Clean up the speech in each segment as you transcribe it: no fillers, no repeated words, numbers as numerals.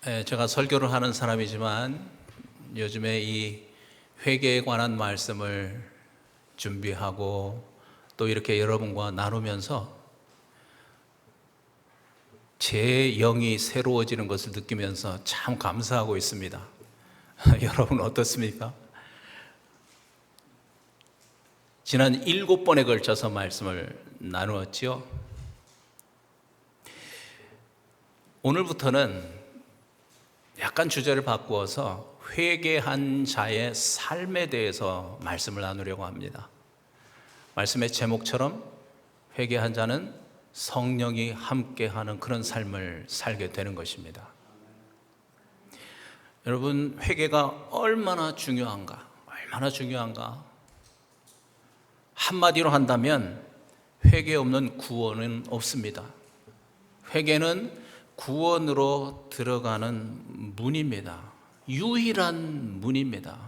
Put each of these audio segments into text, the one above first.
제가 설교를 하는 사람이지만 요즘에 이 회개에 관한 말씀을 준비하고 또 이렇게 여러분과 나누면서 제 영이 새로워지는 것을 느끼면서 참 감사하고 있습니다. 여러분 어떻습니까? 지난 7번에 걸쳐서 말씀을 나누었지요. 오늘부터는 약간 주제를 바꾸어서 회개한 자의 삶에 대해서 말씀을 나누려고 합니다. 말씀의 제목처럼 회개한 자는 성령이 함께하는 그런 삶을 살게 되는 것입니다. 여러분, 회개가 얼마나 중요한가? 한마디로 한다면 회개 없는 구원은 없습니다. 회개는 구원으로 들어가는 문입니다. 유일한 문입니다.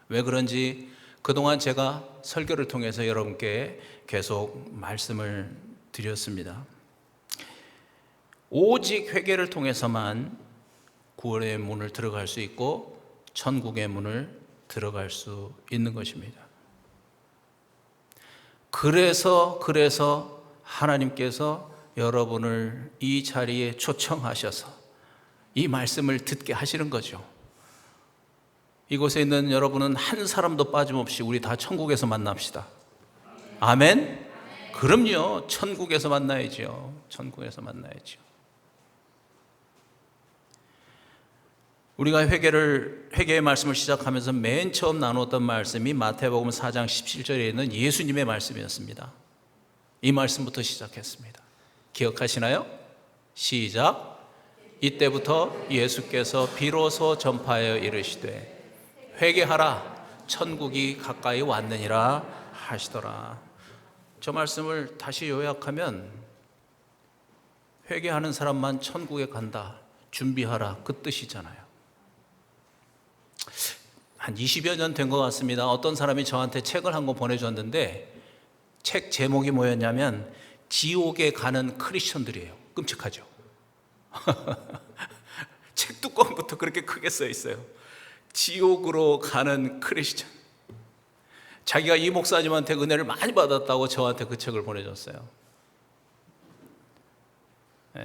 왜 그런지 그동안 제가 설교를 통해서 여러분께 계속 말씀을 드렸습니다. 오직 회개를 통해서만 구원의 문을 들어갈 수 있고 천국의 문을 들어갈 수 있는 것입니다. 그래서 하나님께서 여러분을 이 자리에 초청하셔서 이 말씀을 듣게 하시는 거죠. 이곳에 있는 여러분은 한 사람도 빠짐없이 우리 다 천국에서 만납시다. 아멘? 그럼요. 천국에서 만나야죠. 우리가 회개의 말씀을 시작하면서 맨 처음 나누었던 말씀이 마태복음 4장 17절에 있는 예수님의 말씀이었습니다. 이 말씀부터 시작했습니다. 기억하시나요? 시작. 이때부터 예수께서 비로소 전파하여 이르시되 회개하라 천국이 가까이 왔느니라 하시더라. 저 말씀을 다시 요약하면 회개하는 사람만 천국에 간다, 준비하라, 그 뜻이잖아요. 한 20여 년 된 것 같습니다. 어떤 사람이 저한테 책을 한 권 보내줬는데 책 제목이 뭐였냐면 지옥에 가는 크리스천들이에요. 끔찍하죠. 책 뚜껑부터 그렇게 크게 써 있어요. 지옥으로 가는 크리스천. 자기가 이 목사님한테 은혜를 많이 받았다고 저한테 그 책을 보내줬어요.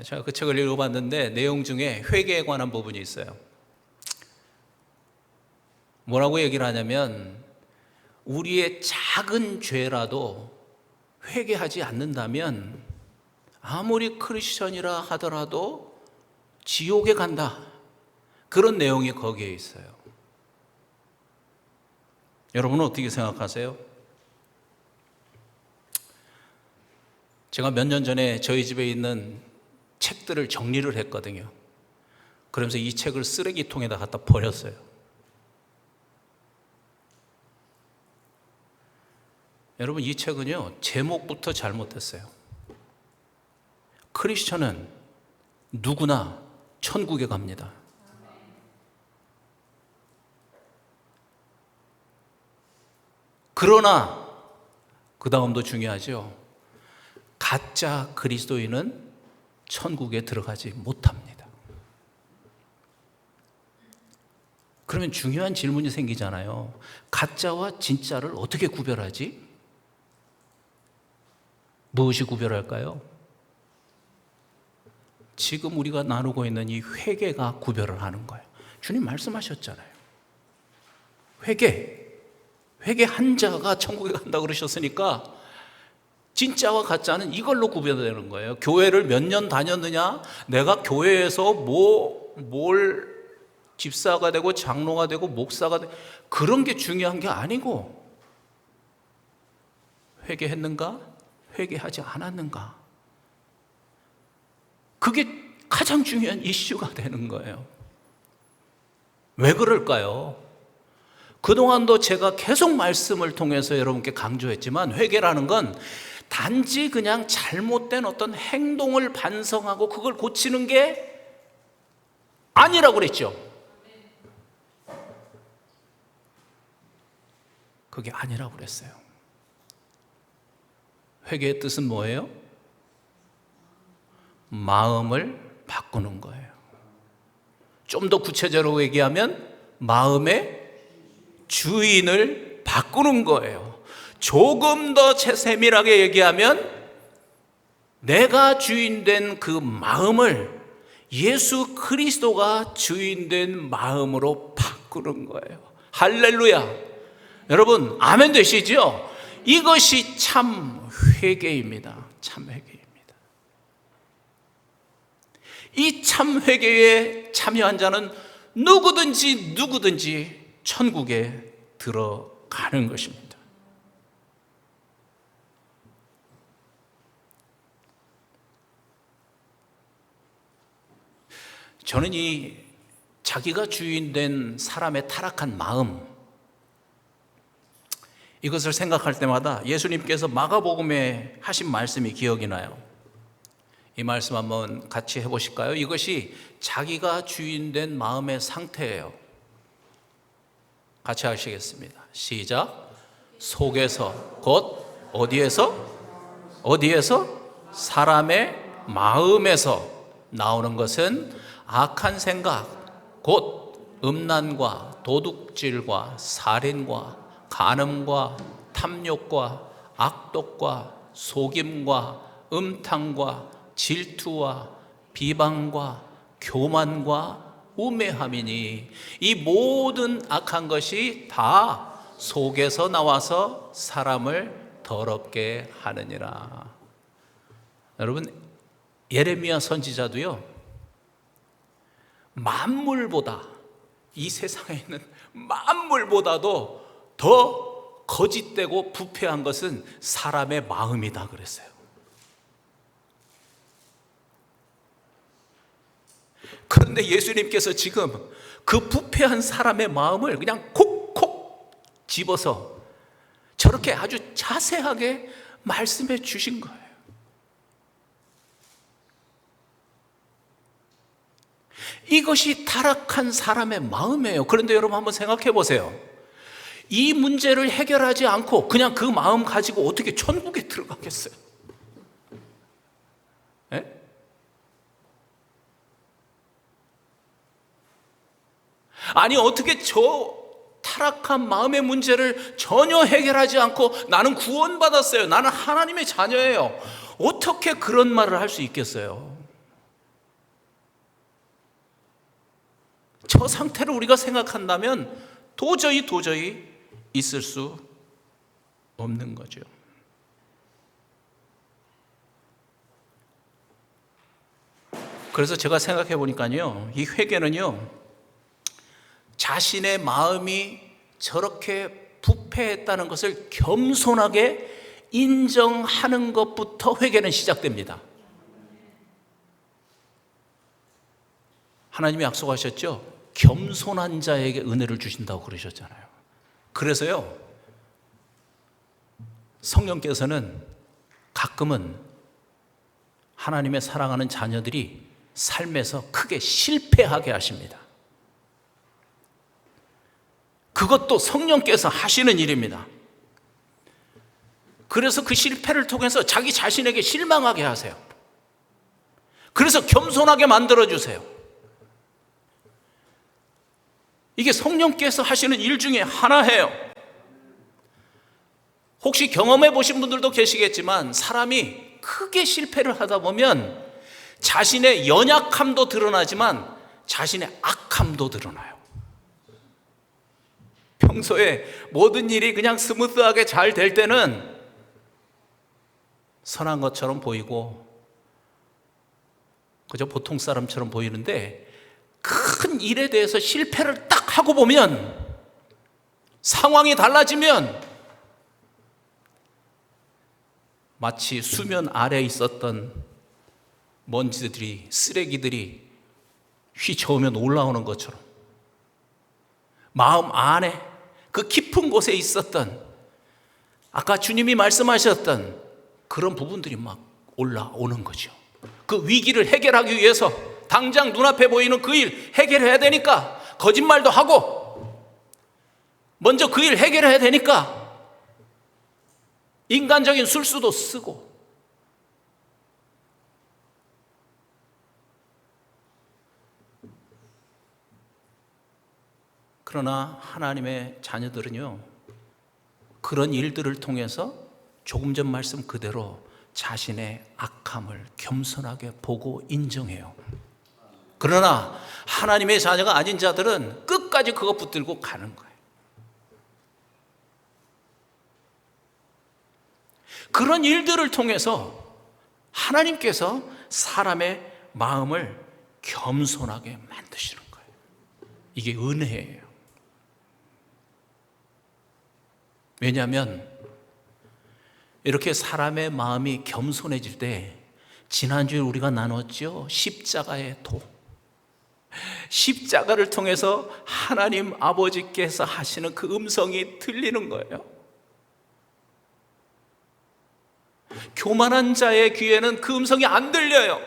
제가 그 책을 읽어봤는데 내용 중에 회개에 관한 부분이 있어요. 뭐라고 얘기를 하냐면 우리의 작은 죄라도 회개하지 않는다면 아무리 크리스천이라 하더라도 지옥에 간다. 그런 내용이 거기에 있어요. 여러분은 어떻게 생각하세요? 제가 몇 년 전에 저희 집에 있는 책들을 정리를 했거든요. 그러면서 이 책을 쓰레기통에다 갖다 버렸어요. 여러분, 이 책은요, 제목부터 잘못됐어요. 크리스천은 누구나 천국에 갑니다. 그러나 그 다음도 중요하죠. 가짜 그리스도인은 천국에 들어가지 못합니다. 그러면 중요한 질문이 생기잖아요. 가짜와 진짜를 어떻게 구별하지? 무엇이 구별할까요? 지금 우리가 나누고 있는 이 회개가 구별을 하는 거예요. 주님 말씀하셨잖아요. 회개한 자가 천국에 간다고 그러셨으니까 진짜와 가짜는 이걸로 구별되는 거예요. 교회를 몇 년 다녔느냐, 내가 교회에서 뭘 집사가 되고 장로가 되고 목사가 되고 그런 게 중요한 게 아니고 회개했는가? 회개하지 않았는가? 그게 가장 중요한 이슈가 되는 거예요. 왜 그럴까요? 그동안도 제가 계속 말씀을 통해서 여러분께 강조했지만 회개라는 건 단지 그냥 잘못된 어떤 행동을 반성하고 그걸 고치는 게 아니라고 그랬죠. 그게 아니라고 그랬어요. 회개의 뜻은 뭐예요? 마음을 바꾸는 거예요. 좀 더 구체적으로 얘기하면 마음의 주인을 바꾸는 거예요. 조금 더 세밀하게 얘기하면 내가 주인된 그 마음을 예수 그리스도가 주인된 마음으로 바꾸는 거예요. 할렐루야. 여러분 아멘 되시죠? 이것이 참 회개입니다. 참 회개입니다. 이 참 회개에 참여한 자는 누구든지 천국에 들어가는 것입니다. 저는 이 자기가 주인된 사람의 타락한 마음, 이것을 생각할 때마다 예수님께서 마가복음에 하신 말씀이 기억이 나요. 이 말씀 한번 같이 해보실까요? 이것이 자기가 주인된 마음의 상태예요. 같이 하시겠습니다. 시작. 속에서, 곧 어디에서? 사람의 마음에서 나오는 것은 악한 생각, 곧 음란과 도둑질과 살인과 간음과 탐욕과 악독과 속임과 음탕과 질투와 비방과 교만과 우매함이니 이 모든 악한 것이 다 속에서 나와서 사람을 더럽게 하느니라. 여러분 예레미야 선지자도요, 만물보다, 이 세상에 있는 만물보다도 더 거짓되고 부패한 것은 사람의 마음이다 그랬어요. 그런데 예수님께서 지금 그 부패한 사람의 마음을 그냥 콕콕 집어서 저렇게 아주 자세하게 말씀해 주신 거예요. 이것이 타락한 사람의 마음이에요. 그런데 여러분 한번 생각해 보세요. 이 문제를 해결하지 않고 그냥 그 마음 가지고 어떻게 천국에 들어가겠어요? 에? 아니 어떻게 저 타락한 마음의 문제를 전혀 해결하지 않고 나는 구원받았어요, 나는 하나님의 자녀예요, 어떻게 그런 말을 할 수 있겠어요? 저 상태를 우리가 생각한다면 도저히 있을 수 없는 거죠. 그래서 제가 생각해 보니까요, 이 회개는요, 자신의 마음이 저렇게 부패했다는 것을 겸손하게 인정하는 것부터 회개는 시작됩니다. 하나님이 약속하셨죠? 겸손한 자에게 은혜를 주신다고 그러셨잖아요. 그래서요, 성령께서는 가끔은 하나님의 사랑하는 자녀들이 삶에서 크게 실패하게 하십니다. 그것도 성령께서 하시는 일입니다. 그래서 그 실패를 통해서 자기 자신에게 실망하게 하세요. 그래서 겸손하게 만들어주세요. 이게 성령께서 하시는 일 중에 하나예요. 혹시 경험해 보신 분들도 계시겠지만 사람이 크게 실패를 하다 보면 자신의 연약함도 드러나지만 자신의 악함도 드러나요. 평소에 모든 일이 그냥 스무스하게 잘 될 때는 선한 것처럼 보이고 그저 보통 사람처럼 보이는데 큰 일에 대해서 실패를 딱 하고 보면, 상황이 달라지면 마치 수면 아래에 있었던 먼지들이, 쓰레기들이 휘저으면 올라오는 것처럼 마음 안에 그 깊은 곳에 있었던, 아까 주님이 말씀하셨던 그런 부분들이 막 올라오는 거죠. 그 위기를 해결하기 위해서 당장 눈앞에 보이는 그 일 해결해야 되니까 거짓말도 하고, 먼저 그 일 해결해야 되니까 인간적인 술수도 쓰고, 그러나 하나님의 자녀들은요, 그런 일들을 통해서 조금 전 말씀 그대로 자신의 악함을 겸손하게 보고 인정해요. 그러나 하나님의 자녀가 아닌 자들은 끝까지 그거 붙들고 가는 거예요. 그런 일들을 통해서 하나님께서 사람의 마음을 겸손하게 만드시는 거예요. 이게 은혜예요. 왜냐하면 이렇게 사람의 마음이 겸손해질 때, 지난주에 우리가 나눴죠, 십자가의 도. 십자가를 통해서 하나님 아버지께서 하시는 그 음성이 들리는 거예요. 교만한 자의 귀에는 그 음성이 안 들려요.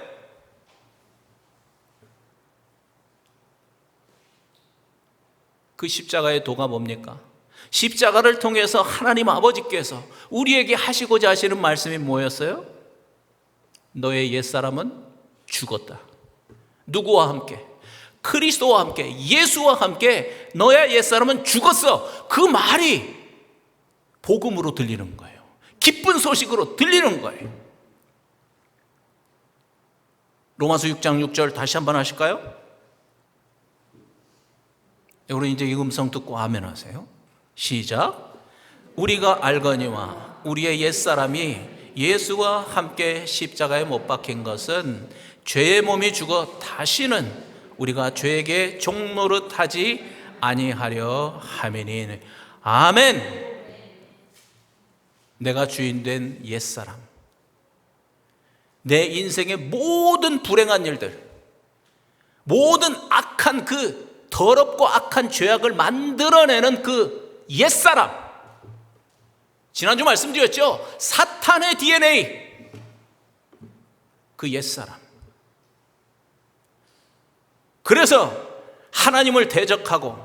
그 십자가의 도가 뭡니까? 십자가를 통해서 하나님 아버지께서 우리에게 하시고자 하시는 말씀이 뭐였어요? 너의 옛사람은 죽었다. 누구와 함께? 그리스도와 함께, 예수와 함께 너의 옛사람은 죽었어. 그 말이 복음으로 들리는 거예요. 기쁜 소식으로 들리는 거예요. 로마서 6장 6절 다시 한번 하실까요? 여러분 이제 이 음성 듣고 아멘 하세요. 시작. 우리가 알거니와 우리의 옛사람이 예수와 함께 십자가에 못 박힌 것은 죄의 몸이 죽어 다시는 우리가 죄에게 종노릇하지 아니하려 함이니. 아멘. 내가 주인된 옛사람, 내 인생의 모든 불행한 일들, 모든 악한 그 더럽고 악한 죄악을 만들어내는 그 옛사람, 지난주 말씀드렸죠? 사탄의 DNA, 그 옛사람. 그래서 하나님을 대적하고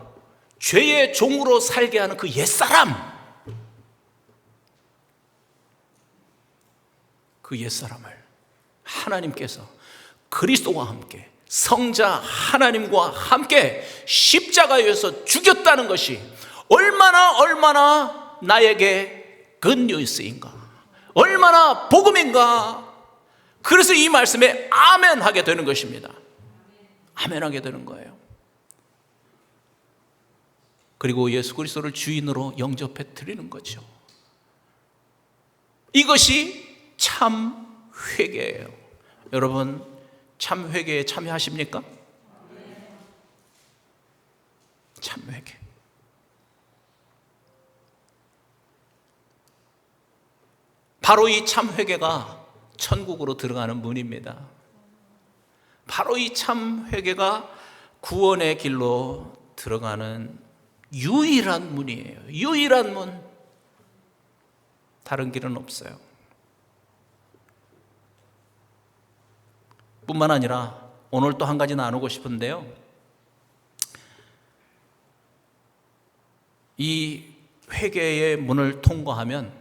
죄의 종으로 살게 하는 그 옛사람, 그 옛사람을 하나님께서 그리스도와 함께, 성자 하나님과 함께 십자가에서 죽였다는 것이 얼마나 나에게 굿뉴스인가, 얼마나 복음인가. 그래서 이 말씀에 아멘 하게 되는 것입니다. 아멘 하게 되는 거예요. 그리고 예수 그리스도를 주인으로 영접해 드리는 거죠. 이것이 참 회개예요. 여러분 참 회개에 참여하십니까? 참 회개. 바로 이 참 회개가 천국으로 들어가는 문입니다. 바로 이 참 회개가 구원의 길로 들어가는 유일한 문이에요. 유일한 문. 다른 길은 없어요. 뿐만 아니라 오늘 또 한 가지 나누고 싶은데요, 이 회개의 문을 통과하면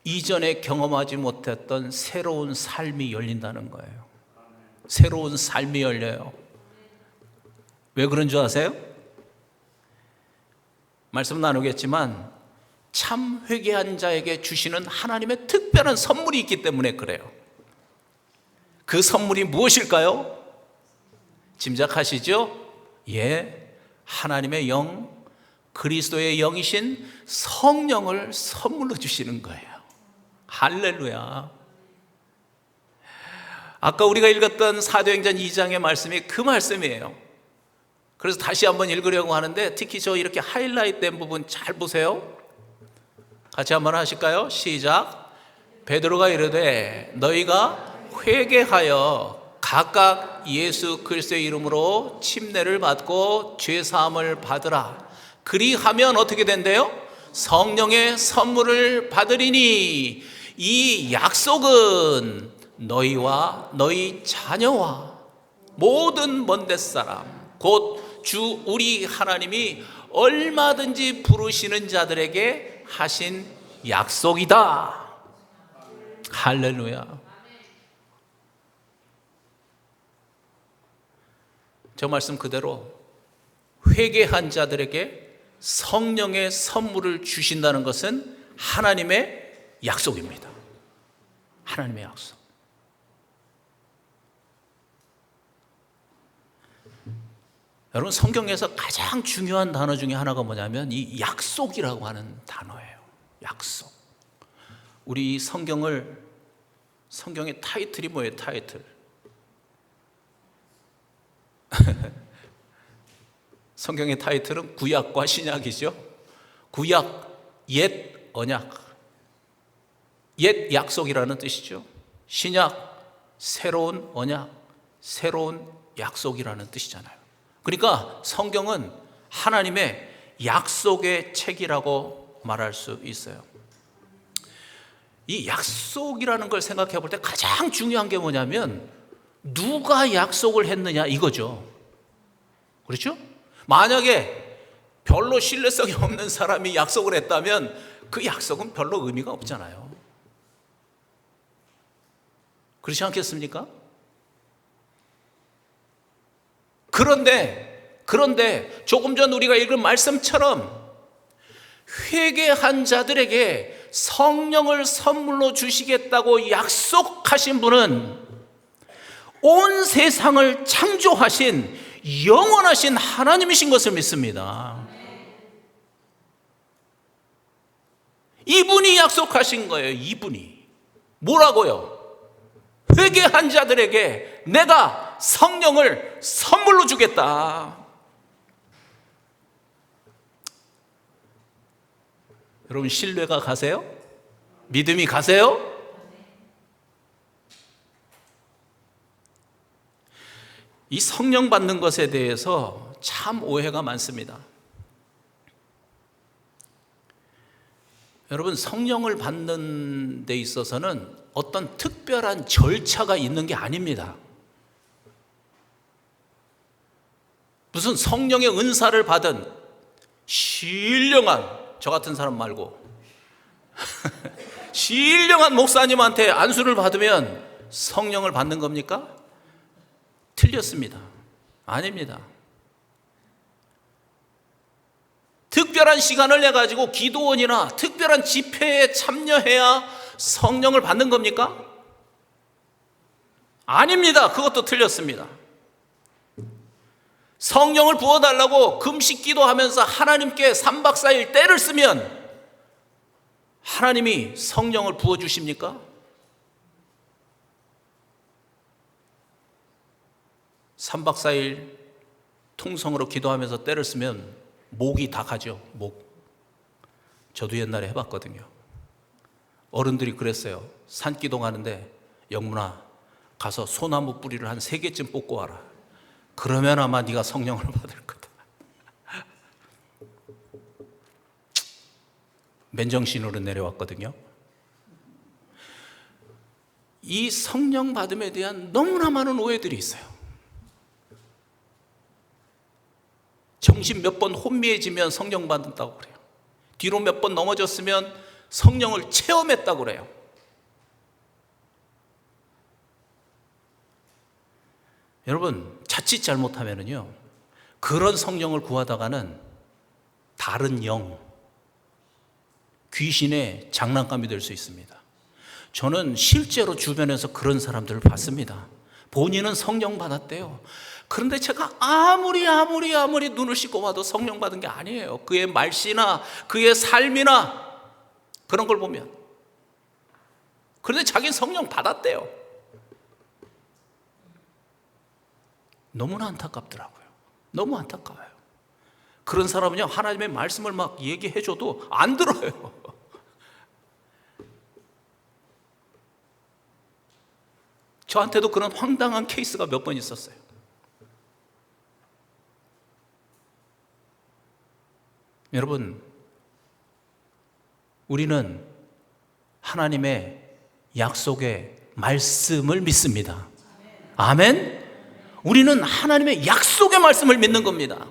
이전에 경험하지 못했던 새로운 삶이 열린다는 거예요. 새로운 삶이 열려요. 왜 그런 줄 아세요? 말씀 나누겠지만 참 회개한 자에게 주시는 하나님의 특별한 선물이 있기 때문에 그래요. 그 선물이 무엇일까요? 짐작하시죠? 예, 하나님의 영, 그리스도의 영이신 성령을 선물로 주시는 거예요. 할렐루야. 아까 우리가 읽었던 사도행전 2장의 말씀이 그 말씀이에요. 그래서 다시 한번 읽으려고 하는데, 특히 저 이렇게 하이라이트 된 부분 잘 보세요. 같이 한번 하실까요? 시작. 베드로가 이르되 너희가 회개하여 각각 예수 그리스도의 이름으로 침례를 받고 죄 사함을 받으라. 그리하면 어떻게 된대요? 성령의 선물을 받으리니 이 약속은 너희와 너희 자녀와 모든 먼데 사람 곧 주 우리 하나님이 얼마든지 부르시는 자들에게 하신 약속이다. 할렐루야. 저 말씀 그대로 회개한 자들에게 성령의 선물을 주신다는 것은 하나님의 약속입니다. 하나님의 약속. 여러분, 성경에서 가장 중요한 단어 중에 하나가 뭐냐면 이 약속이라고 하는 단어예요. 약속. 우리 이 성경의 타이틀이 뭐예요? 타이틀. 성경의 타이틀은 구약과 신약이죠. 구약, 옛 언약. 옛 약속이라는 뜻이죠. 신약, 새로운 언약, 새로운 약속이라는 뜻이잖아요. 그러니까 성경은 하나님의 약속의 책이라고 말할 수 있어요. 이 약속이라는 걸 생각해 볼 때 가장 중요한 게 뭐냐면 누가 약속을 했느냐 이거죠. 그렇죠? 만약에 별로 신뢰성이 없는 사람이 약속을 했다면 그 약속은 별로 의미가 없잖아요. 그렇지 않겠습니까? 그런데 조금 전 우리가 읽은 말씀처럼 회개한 자들에게 성령을 선물로 주시겠다고 약속하신 분은 온 세상을 창조하신 영원하신 하나님이신 것을 믿습니다. 이분이 약속하신 거예요. 이분이. 뭐라고요? 회개한 자들에게 내가 성령을 선물로 주겠다. 여러분, 신뢰가 가세요? 믿음이 가세요? 이 성령 받는 것에 대해서 참 오해가 많습니다. 여러분, 성령을 받는 데 있어서는 어떤 특별한 절차가 있는 게 아닙니다. 무슨 성령의 은사를 받은 신령한, 저 같은 사람 말고 신령한 목사님한테 안수를 받으면 성령을 받는 겁니까? 틀렸습니다. 아닙니다. 특별한 시간을 내가지고 기도원이나 특별한 집회에 참여해야 성령을 받는 겁니까? 아닙니다. 그것도 틀렸습니다. 성령을 부어달라고 금식 기도하면서 하나님께 3박 4일 때를 쓰면 하나님이 성령을 부어주십니까? 3박 4일 통성으로 기도하면서 때를 쓰면 목이 다 가죠. 목. 저도 옛날에 해봤거든요. 어른들이 그랬어요. 산기도 가는데 영문아 가서 소나무 뿌리를 한 3개쯤 뽑고 와라. 그러면 아마 네가 성령을 받을 거다. 맨정신으로 내려왔거든요. 이 성령 받음에 대한 너무나 많은 오해들이 있어요. 정신 몇 번 혼미해지면 성령 받는다고 그래요. 뒤로 몇 번 넘어졌으면 성령을 체험했다고 그래요. 여러분, 자칫 잘못하면요, 그런 성령을 구하다가는 다른 영, 귀신의 장난감이 될 수 있습니다. 저는 실제로 주변에서 그런 사람들을 봤습니다. 본인은 성령 받았대요. 그런데 제가 아무리 눈을 씻고 봐도 성령 받은 게 아니에요. 그의 말씨나 그의 삶이나 그런 걸 보면. 그런데 자기는 성령 받았대요. 너무나 안타깝더라고요. 너무 안타까워요. 그런 사람은요, 하나님의 말씀을 막 얘기해줘도 안 들어요. 저한테도 그런 황당한 케이스가 몇 번 있었어요. 여러분, 우리는 하나님의 약속의 말씀을 믿습니다. 아멘? 우리는 하나님의 약속의 말씀을 믿는 겁니다.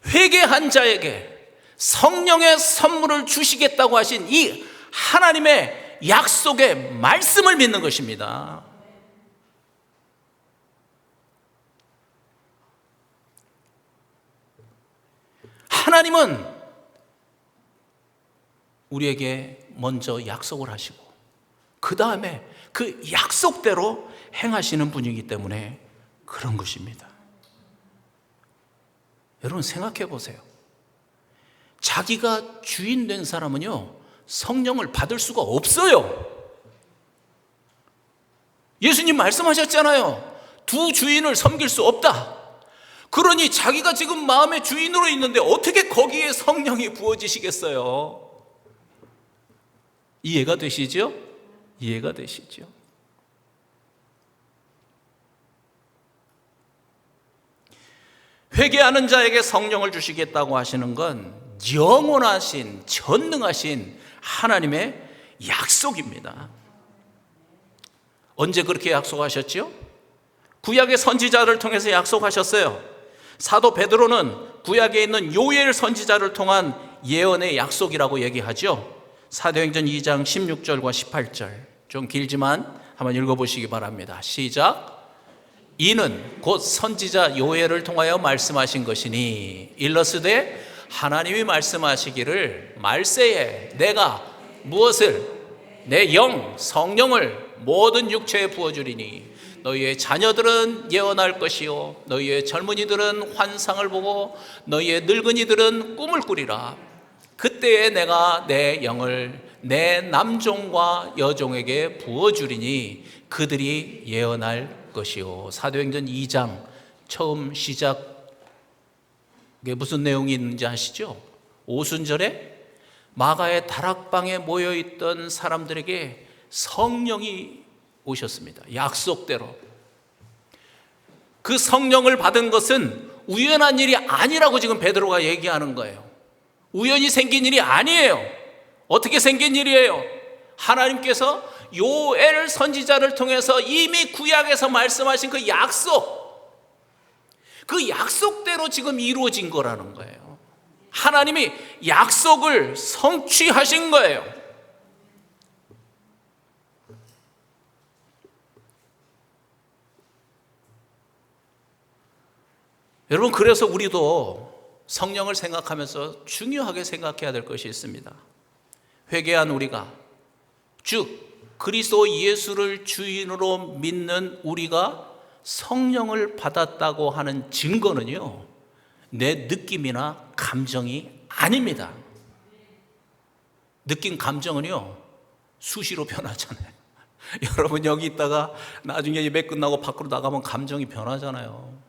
회개한 자에게 성령의 선물을 주시겠다고 하신 이 하나님의 약속의 말씀을 믿는 것입니다. 하나님은 우리에게 먼저 약속을 하시고 그 다음에 그 약속대로 행하시는 분이기 때문에 그런 것입니다. 여러분 생각해 보세요. 자기가 주인 된 사람은요, 성령을 받을 수가 없어요. 예수님 말씀하셨잖아요. 두 주인을 섬길 수 없다. 그러니 자기가 지금 마음의 주인으로 있는데 어떻게 거기에 성령이 부어지시겠어요? 이해가 되시죠? 이해가 되시죠? 회개하는 자에게 성령을 주시겠다고 하시는 건 영원하신, 전능하신 하나님의 약속입니다. 언제 그렇게 약속하셨죠? 구약의 선지자를 통해서 약속하셨어요. 사도 베드로는 구약에 있는 요엘 선지자를 통한 예언의 약속이라고 얘기하죠. 사도행전 2장 16절과 18절, 좀 길지만 한번 읽어보시기 바랍니다. 시작. 이는 곧 선지자 요엘을 통하여 말씀하신 것이니 일러스되 하나님이 말씀하시기를 말세에 내가 무엇을 내 영 성령을 모든 육체에 부어주리니 너희의 자녀들은 예언할 것이요 너희의 젊은이들은 환상을 보고 너희의 늙은이들은 꿈을 꾸리라. 그때에 내가 내 영을 내 남종과 여종에게 부어주리니 그들이 예언할 것이요. 사도행전 2장 처음 시작에 무슨 내용이 있는지 아시죠? 오순절에 마가의 다락방에 모여있던 사람들에게 성령이 오셨습니다. 약속대로. 그 성령을 받은 것은 우연한 일이 아니라고 지금 베드로가 얘기하는 거예요. 우연히 생긴 일이 아니에요. 어떻게 생긴 일이에요? 하나님께서 요엘 선지자를 통해서 이미 구약에서 말씀하신 그 약속대로 지금 이루어진 거라는 거예요. 하나님이 약속을 성취하신 거예요. 여러분, 그래서 우리도 성령을 생각하면서 중요하게 생각해야 될 것이 있습니다. 회개한 우리가, 즉 그리스도 예수를 주인으로 믿는 우리가 성령을 받았다고 하는 증거는요, 내 느낌이나 감정이 아닙니다. 느낀 감정은요, 수시로 변하잖아요. 여러분 여기 있다가 나중에 예배 끝나고 밖으로 나가면 감정이 변하잖아요.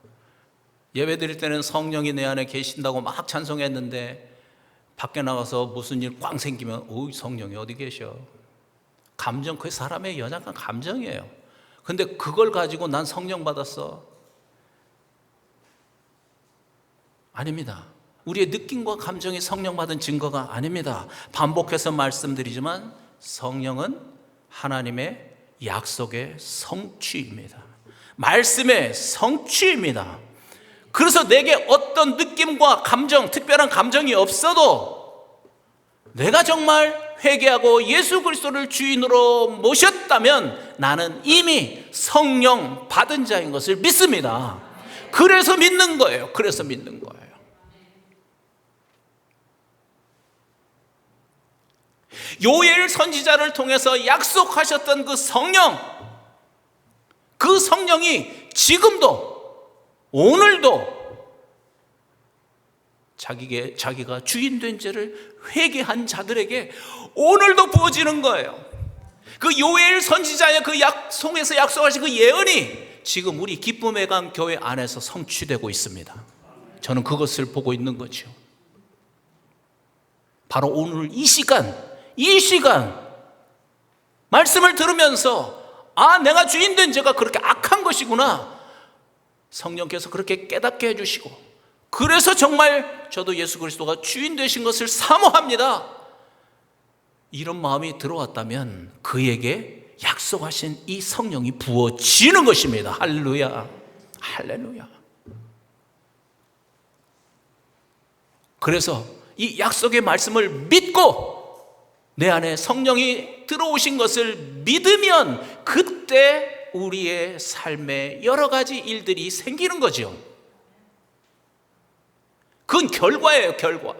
예배 드릴 때는 성령이 내 안에 계신다고 막 찬송했는데 밖에 나가서 무슨 일 꽝 생기면 성령이 어디 계셔? 감정, 그게 사람의 연약한 감정이에요. 근데 그걸 가지고 난 성령 받았어? 아닙니다. 우리의 느낌과 감정이 성령 받은 증거가 아닙니다. 반복해서 말씀드리지만 성령은 하나님의 약속의 성취입니다. 말씀의 성취입니다. 그래서 내게 어떤 느낌과 감정, 특별한 감정이 없어도 내가 정말 회개하고 예수 그리스도를 주인으로 모셨다면 나는 이미 성령 받은 자인 것을 믿습니다. 그래서 믿는 거예요. 그래서 믿는 거예요. 요엘 선지자를 통해서 약속하셨던 그 성령, 그 성령이 지금도 오늘도 자기가 주인된 죄를 회개한 자들에게 오늘도 부어지는 거예요. 그 요엘 선지자의 그 약속에서 약속하신 그 예언이 지금 우리 기쁨의 강 교회 안에서 성취되고 있습니다. 저는 그것을 보고 있는 거죠. 바로 오늘 이 시간 말씀을 들으면서 내가 주인된 죄가 그렇게 악한 것이구나, 성령께서 그렇게 깨닫게 해주시고, 그래서 정말 저도 예수 그리스도가 주인 되신 것을 사모합니다, 이런 마음이 들어왔다면 그에게 약속하신 이 성령이 부어지는 것입니다. 할렐루야, 할렐루야. 그래서 이 약속의 말씀을 믿고 내 안에 성령이 들어오신 것을 믿으면 그때 우리의 삶에 여러 가지 일들이 생기는 거죠. 그건 결과예요, 결과.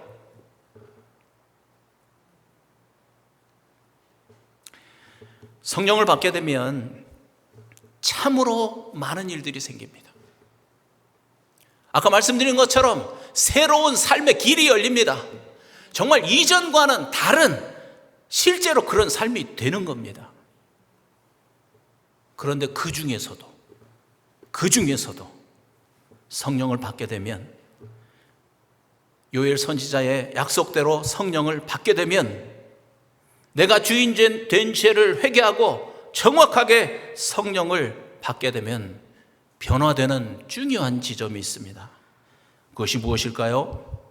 성령을 받게 되면 참으로 많은 일들이 생깁니다. 아까 말씀드린 것처럼 새로운 삶의 길이 열립니다. 정말 이전과는 다른 실제로 그런 삶이 되는 겁니다. 그런데 그 중에서도 성령을 받게 되면, 요엘 선지자의 약속대로 성령을 받게 되면 내가 주인 된 죄를 회개하고 정확하게 성령을 받게 되면 변화되는 중요한 지점이 있습니다. 그것이 무엇일까요?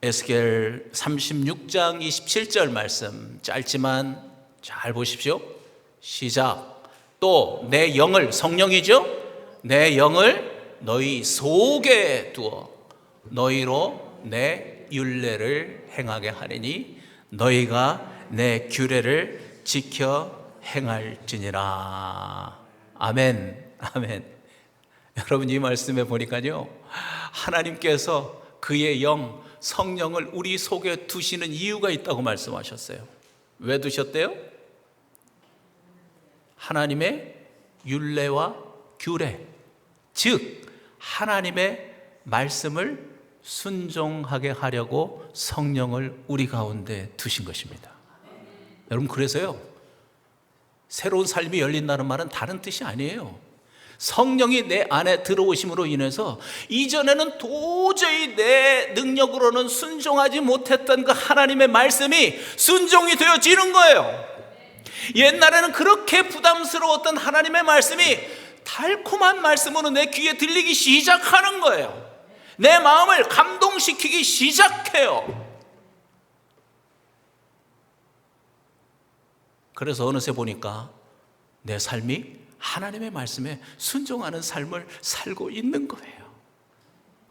에스겔 36장 27절 말씀, 짧지만 잘 보십시오. 시작. 또 내 영을, 성령이죠? 내 영을 너희 속에 두어 너희로 내 율례를 행하게 하리니 너희가 내 규례를 지켜 행할지니라. 아멘, 아멘. 여러분, 이 말씀에 보니까요, 하나님께서 그의 영, 성령을 우리 속에 두시는 이유가 있다고 말씀하셨어요. 왜 두셨대요? 하나님의 율례와 규례, 즉 하나님의 말씀을 순종하게 하려고 성령을 우리 가운데 두신 것입니다. 여러분, 그래서요, 새로운 삶이 열린다는 말은 다른 뜻이 아니에요. 성령이 내 안에 들어오심으로 인해서 이전에는 도저히 내 능력으로는 순종하지 못했던 그 하나님의 말씀이 순종이 되어지는 거예요. 옛날에는 그렇게 부담스러웠던 하나님의 말씀이 달콤한 말씀으로 내 귀에 들리기 시작하는 거예요. 내 마음을 감동시키기 시작해요. 그래서 어느새 보니까 내 삶이 하나님의 말씀에 순종하는 삶을 살고 있는 거예요.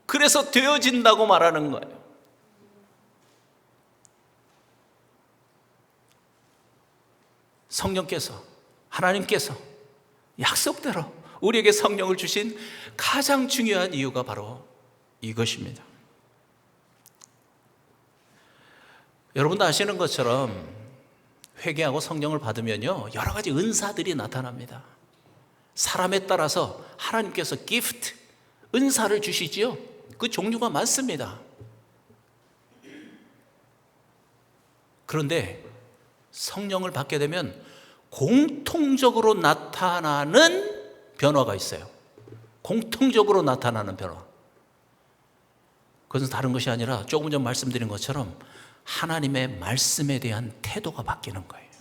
그래서 되어진다고 말하는 거예요. 성령께서, 하나님께서 약속대로 우리에게 성령을 주신 가장 중요한 이유가 바로 이것입니다. 여러분도 아시는 것처럼 회개하고 성령을 받으면요, 여러 가지 은사들이 나타납니다. 사람에 따라서 하나님께서 기프트, 은사를 주시지요. 그 종류가 많습니다. 그런데 성령을 받게 되면 공통적으로 나타나는 변화가 있어요. 공통적으로 나타나는 변화. 그것은 다른 것이 아니라 조금 전 말씀드린 것처럼 하나님의 말씀에 대한 태도가 바뀌는 거예요.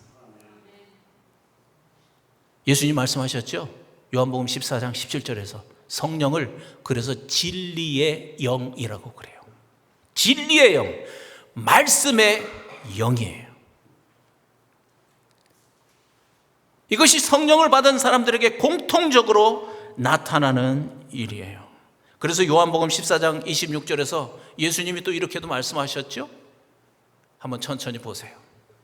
예수님 말씀하셨죠? 요한복음 14장 17절에서 성령을 그래서 진리의 영이라고 그래요. 진리의 영, 말씀의 영이에요. 이것이 성령을 받은 사람들에게 공통적으로 나타나는 일이에요. 그래서 요한복음 14장 26절에서 예수님이 또 이렇게도 말씀하셨죠? 한번 천천히 보세요.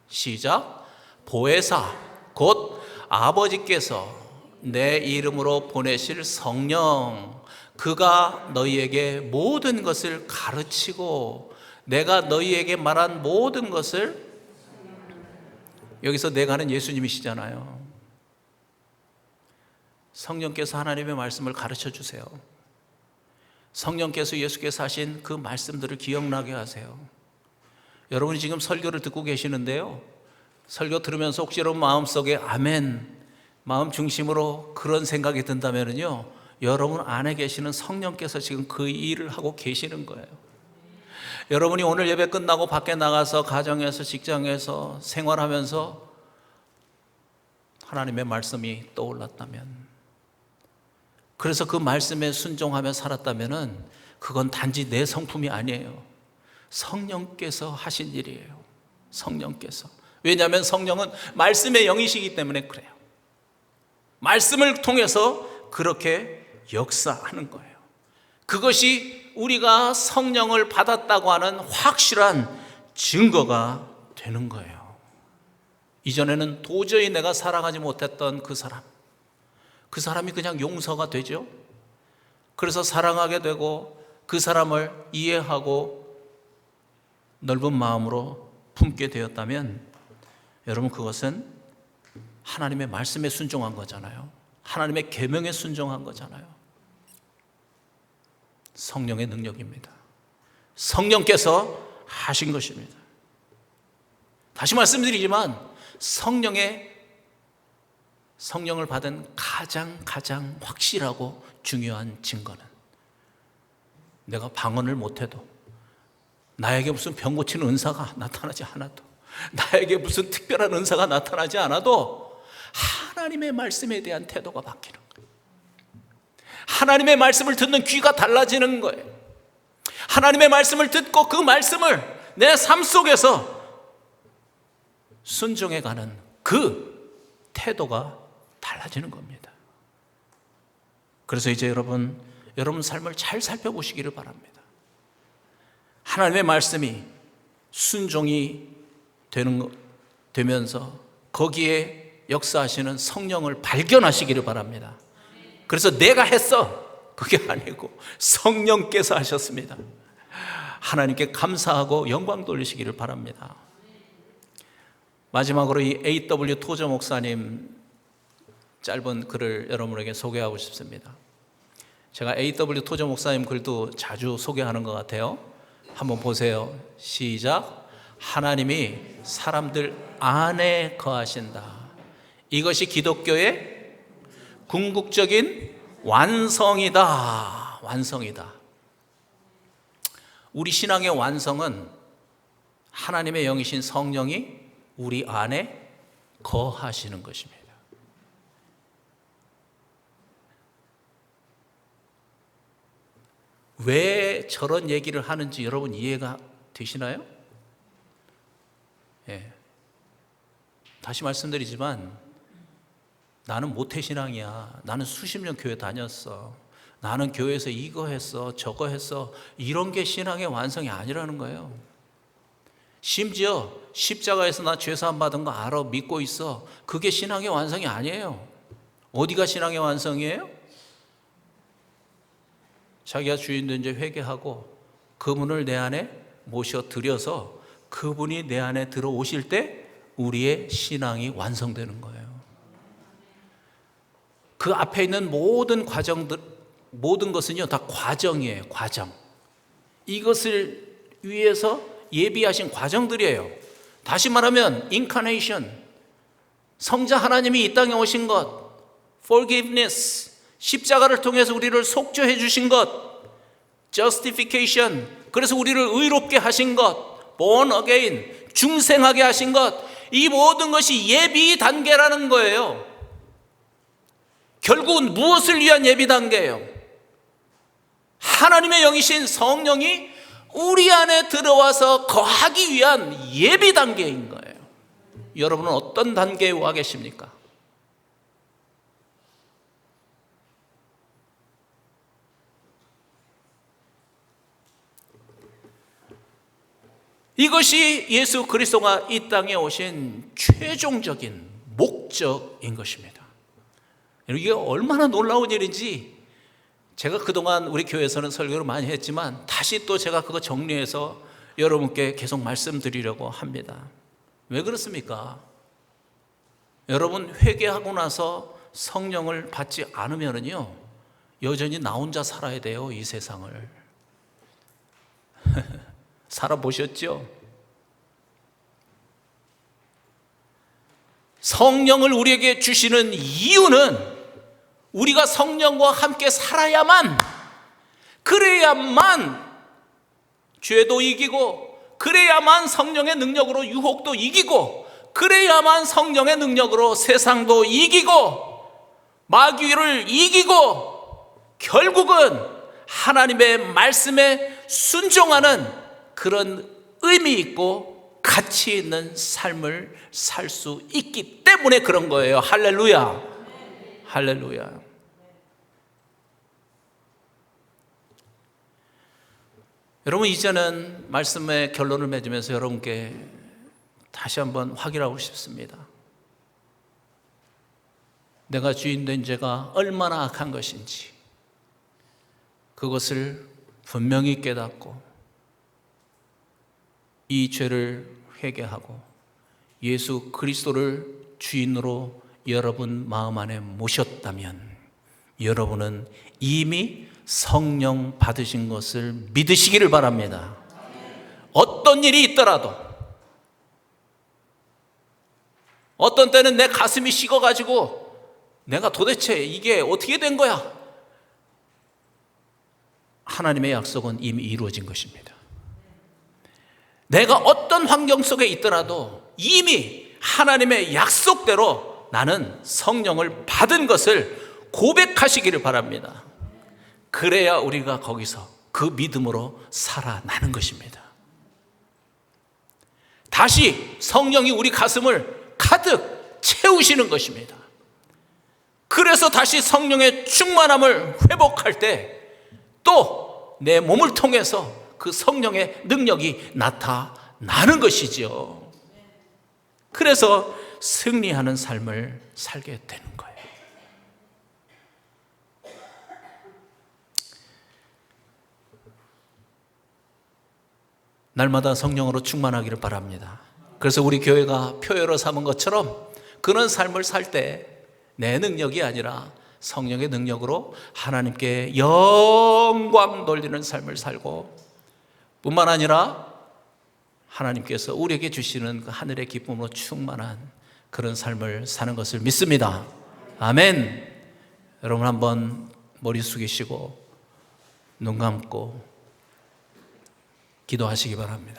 시작. 보혜사 곧 아버지께서 내 이름으로 보내실 성령, 그가 너희에게 모든 것을 가르치고 내가 너희에게 말한 모든 것을, 여기서 내가는 예수님이시잖아요. 성령께서 하나님의 말씀을 가르쳐 주세요. 성령께서 예수께서 하신 그 말씀들을 기억나게 하세요. 여러분이 지금 설교를 듣고 계시는데요, 설교 들으면서 혹시 여러분 마음속에 아멘, 마음 중심으로 그런 생각이 든다면요, 여러분 안에 계시는 성령께서 지금 그 일을 하고 계시는 거예요. 여러분이 오늘 예배 끝나고 밖에 나가서 가정에서 직장에서 생활하면서 하나님의 말씀이 떠올랐다면, 그래서 그 말씀에 순종하며 살았다면 그건 단지 내 성품이 아니에요. 성령께서 하신 일이에요. 성령께서. 왜냐하면 성령은 말씀의 영이시기 때문에 그래요. 말씀을 통해서 그렇게 역사하는 거예요. 그것이 우리가 성령을 받았다고 하는 확실한 증거가 되는 거예요. 이전에는 도저히 내가 살아가지 못했던 그 사람이 그냥 용서가 되죠. 그래서 사랑하게 되고 그 사람을 이해하고 넓은 마음으로 품게 되었다면 여러분, 그것은 하나님의 말씀에 순종한 거잖아요. 하나님의 계명에 순종한 거잖아요. 성령의 능력입니다. 성령께서 하신 것입니다. 다시 말씀드리지만 성령을 받은 가장 확실하고 중요한 증거는, 내가 방언을 못해도, 나에게 무슨 병 고치는 은사가 나타나지 않아도, 나에게 무슨 특별한 은사가 나타나지 않아도 하나님의 말씀에 대한 태도가 바뀌는 거예요. 하나님의 말씀을 듣는 귀가 달라지는 거예요. 하나님의 말씀을 듣고 그 말씀을 내 삶 속에서 순종해가는 그 태도가 달라지는 겁니다. 그래서 이제 여러분 삶을 잘 살펴보시기를 바랍니다. 하나님의 말씀이 순종이 되면서 거기에 역사하시는 성령을 발견하시기를 바랍니다. 그래서 내가 했어, 그게 아니고 성령께서 하셨습니다. 하나님께 감사하고 영광 돌리시기를 바랍니다. 마지막으로 이 A.W. 토저 목사님 짧은 글을 여러분에게 소개하고 싶습니다. 제가 A.W. 토저 목사님 글도 자주 소개하는 것 같아요. 한번 보세요. 시작. 하나님이 사람들 안에 거하신다. 이것이 기독교의 궁극적인 완성이다. 우리 신앙의 완성은 하나님의 영이신 성령이 우리 안에 거하시는 것입니다. 왜 저런 얘기를 하는지 여러분 이해가 되시나요? 다시 말씀드리지만 나는 모태신앙이야, 나는 수십 년 교회 다녔어, 나는 교회에서 이거 했어 저거 했어, 이런 게 신앙의 완성이 아니라는 거예요. 심지어 십자가에서 나 죄사함 받은 거 알아, 믿고 있어, 그게 신앙의 완성이 아니에요. 어디가 신앙의 완성이에요? 자기가 주인된 지 회개하고 그분을 내 안에 모셔 들여서 그분이 내 안에 들어오실 때 우리의 신앙이 완성되는 거예요. 그 앞에 있는 모든 과정들, 모든 것은요 다 과정이에요. 과정. 이것을 위해서 예비하신 과정들이에요. 다시 말하면 인카네이션, 성자 하나님이 이 땅에 오신 것, forgiveness, 십자가를 통해서 우리를 속죄해 주신 것, justification, 그래서 우리를 의롭게 하신 것, born again, 중생하게 하신 것, 이 모든 것이 예비 단계라는 거예요. 결국은 무엇을 위한 예비 단계예요? 하나님의 영이신 성령이 우리 안에 들어와서 거하기 위한 예비 단계인 거예요. 여러분은 어떤 단계에 와 계십니까? 이것이 예수 그리스도가 이 땅에 오신 최종적인 목적인 것입니다. 이게 얼마나 놀라운 일인지 제가 그동안 우리 교회에서는 설교를 많이 했지만 다시 또 제가 그거 정리해서 여러분께 계속 말씀드리려고 합니다. 왜 그렇습니까? 여러분 회개하고 나서 성령을 받지 않으면요 여전히 나 혼자 살아야 돼요. 이 세상을 살아보셨죠? 성령을 우리에게 주시는 이유는 우리가 성령과 함께 살아야만, 그래야만 죄도 이기고, 그래야만 성령의 능력으로 유혹도 이기고, 그래야만 성령의 능력으로 세상도 이기고 마귀를 이기고 결국은 하나님의 말씀에 순종하는 그런 의미 있고 가치 있는 삶을 살 수 있기 때문에 그런 거예요. 할렐루야. 할렐루야. 여러분, 이제는 말씀의 결론을 맺으면서 여러분께 다시 한번 확인하고 싶습니다. 내가 주인 된 죄가 얼마나 악한 것인지 그것을 분명히 깨닫고 이 죄를 회개하고 예수 그리스도를 주인으로 여러분 마음 안에 모셨다면 여러분은 이미 성령 받으신 것을 믿으시기를 바랍니다. 어떤 일이 있더라도, 어떤 때는 내 가슴이 식어가지고 내가 도대체 이게 어떻게 된 거야? 하나님의 약속은 이미 이루어진 것입니다. 내가 어떤 환경 속에 있더라도 이미 하나님의 약속대로 나는 성령을 받은 것을 고백하시기를 바랍니다. 그래야 우리가 거기서 그 믿음으로 살아나는 것입니다. 다시 성령이 우리 가슴을 가득 채우시는 것입니다. 그래서 다시 성령의 충만함을 회복할 때 또 내 몸을 통해서 그 성령의 능력이 나타나는 것이지요. 그래서 승리하는 삶을 살게 되는 거예요. 날마다 성령으로 충만하기를 바랍니다. 그래서 우리 교회가 표어로 삼은 것처럼 그런 삶을 살 때 내 능력이 아니라 성령의 능력으로 하나님께 영광 돌리는 삶을 살고, 뿐만 아니라 하나님께서 우리에게 주시는 그 하늘의 기쁨으로 충만한 그런 삶을 사는 것을 믿습니다. 아멘. 여러분 한번 머리 숙이시고 눈 감고 기도하시기 바랍니다.